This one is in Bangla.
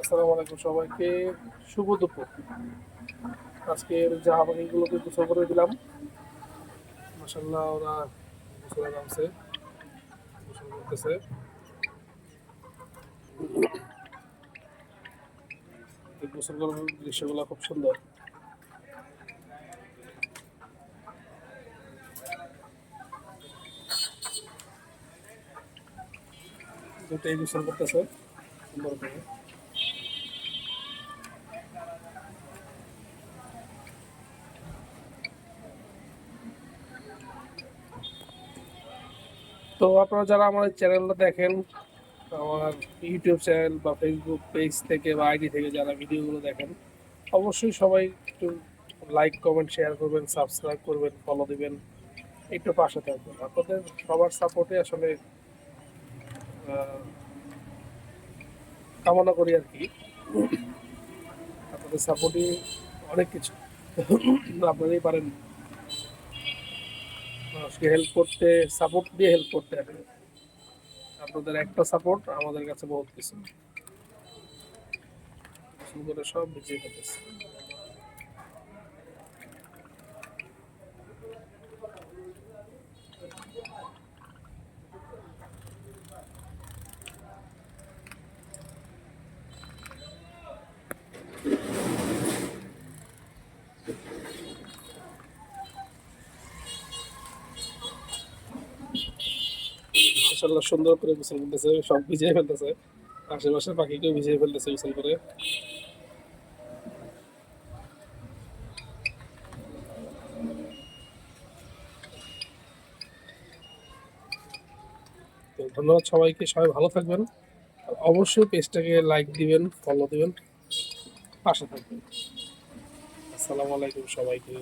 আসসালামু আলাইকুম সবাইকে, শুভ দুপুর। আজকের জাহা পাখিগুলোকে গোসল করে দিলাম। মাশাআল্লাহ ওরা গোসলে নামছে, গোসল করতেছে। এই গোসল করার দৃশ্যগুলো খুব সুন্দর। দুটোই গোসল করতেছে সুন্দর করে। তো আপনারা যারা আমার চ্যানেলটা দেখেন, আমার ইউটিউব চ্যানেল বা ফেসবুক পেজ থেকে বা আইডি থেকে যারা ভিডিওগুলো দেখেন, অবশ্যই সবাই একটু লাইক কমেন্ট শেয়ার করবেন, সাবস্ক্রাইব করবেন, ফলো দিবেন, একটু পাশে থাকবেন। আপনাদের সবার সাপোর্টে আসলে কামনা করি আর কি। আপনাদের সাপোর্টই অনেক কিছু। আপনারাই পারেন মানুষকে হেল্প করতে, সাপোর্ট দিয়ে হেল্প করতে আর কি। আপনাদের একটা সাপোর্ট আমাদের কাছে বহুত কিছু। গোসল করে সব ভিজিয়ে ফেলতেছে। মাশাআল্লাহ সুন্দর করে গোসল করতেছে, সব ভিজিয়ে ফেলতেছে। আশেপাশের পাখিকেও ভিজিয়ে ফেলতেছে গোসল করে। তো ধন্যবাদ সবাইকে, সবাই ভালো থাকবেন। আর অবশ্যই পেজটাকে লাইক দিবেন, ফলো দিবেন, পাশে থাকবেন। আসসালামু আলাইকুম সবাইকে।